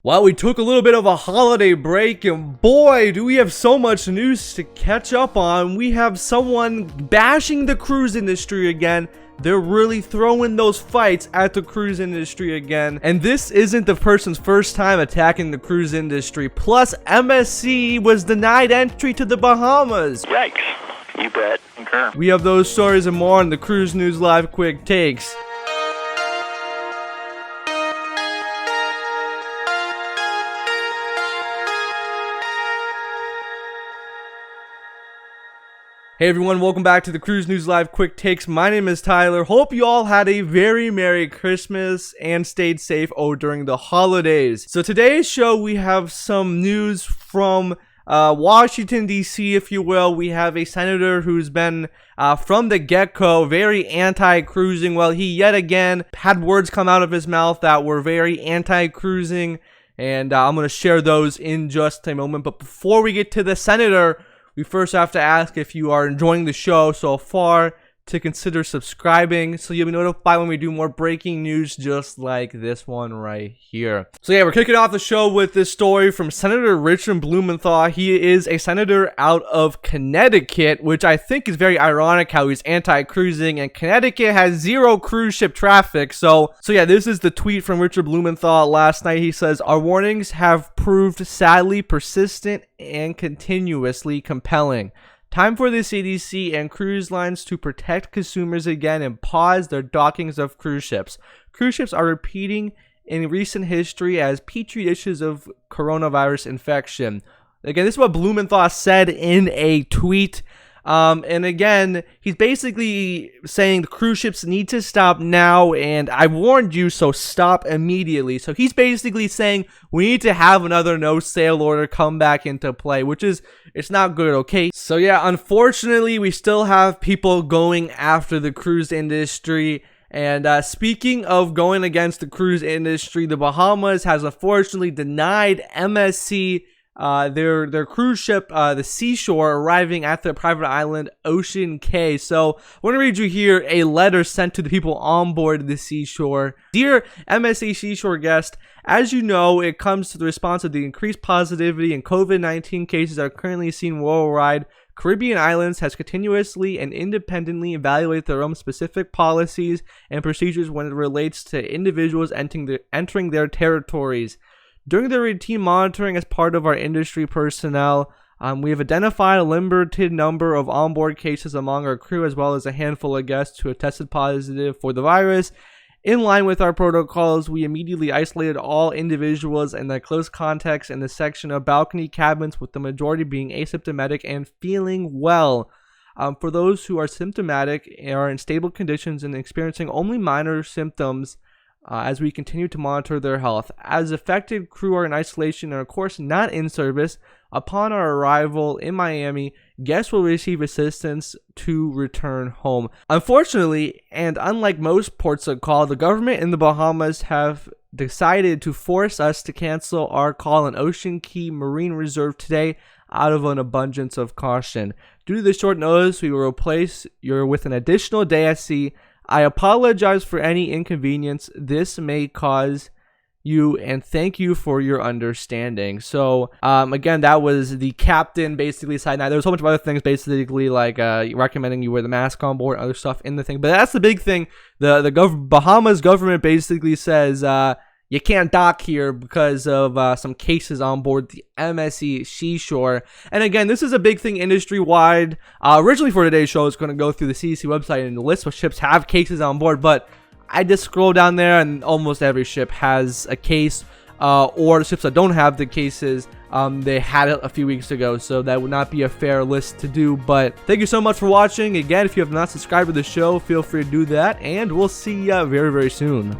Well, we took a little bit of a holiday break, and boy, do we have so much news to catch up on. We have someone bashing the cruise industry again. They're really throwing those fights at the cruise industry again. And this isn't the person's first time attacking the cruise industry. Plus, MSC was denied entry to the Bahamas. Yikes. You bet. Concur. We have those stories and more on the Cruise News Live Quick Takes. Hey everyone, welcome back to the Cruise News Live Quick Takes. My name is Tyler. Hope you all had a very Merry Christmas and stayed safe during the holidays. So today's show, we have some news from Washington, D.C., if you will. We have a senator who's been, from the get-go, very anti-cruising. Well, he yet again had words come out of his mouth that were very anti-cruising, and I'm going to share those in just a moment. But before we get to the senator, we first have to ask if you are enjoying the show so far to consider subscribing so you'll be notified when we do more breaking news just like this one right here. So yeah, we're kicking off the show with this story from Senator Richard Blumenthal. He is a senator out of Connecticut, which I think is very ironic how he's anti-cruising, and Connecticut has zero cruise ship traffic. So yeah, this is the tweet from Richard Blumenthal last night. He says, "Our warnings have proved sadly persistent and continuously compelling. Time for the CDC and cruise lines to protect consumers again and pause their dockings of cruise ships. Cruise ships are repeating in recent history as petri dishes of coronavirus infection." Again, this is what Blumenthal said in a tweet. And again, he's basically saying the cruise ships need to stop now, and I warned you, so stop immediately. So he's basically saying we need to have another no sail order come back into play, which is, it's not good, okay? So yeah, unfortunately, we still have people going after the cruise industry. And speaking of going against the cruise industry, the Bahamas has unfortunately denied MSC their cruise ship, the Seashore, arriving at the private island Ocean Cay. So I want to read you here a letter sent to the people on board the Seashore. "Dear MSC Seashore guest, as you know, it comes to the response of the increased positivity and COVID-19 cases are currently seen worldwide. Caribbean Islands has continuously and independently evaluated their own specific policies and procedures when it relates to individuals entering their territories. During the routine monitoring as part of our industry personnel, we have identified a limited number of onboard cases among our crew, as well as a handful of guests who have tested positive for the virus. In line with our protocols, we immediately isolated all individuals in their close contacts in the section of balcony cabins, with the majority being asymptomatic and feeling well. For those who are symptomatic, are in stable conditions and experiencing only minor symptoms, as we continue to monitor their health. As affected crew are in isolation and of course not in service, upon our arrival in Miami, guests will receive assistance to return home." Unfortunately, and unlike most ports of call, the government in the Bahamas have decided to force us to cancel our call in Ocean Cay Marine Reserve today out of an abundance of caution. Due to the short notice, we will replace you with an additional day at sea. I apologize for any inconvenience this may cause you, and thank you for your understanding. So, again, that was the captain basically side. Now, there was a whole bunch of other things, basically like recommending you wear the mask on board, other stuff in the thing. But that's the big thing. The Bahamas government basically says you can't dock here because of some cases on board the MSC Seashore. And again, this is a big thing industry-wide. Originally for today's show, it's going to go through the CDC website and list what ships have cases on board. But I just scroll down there and almost every ship has a case. Or the ships that don't have the cases, they had it a few weeks ago. So that would not be a fair list to do. But thank you so much for watching. Again, if you have not subscribed to the show, feel free to do that. And we'll see you very, very soon.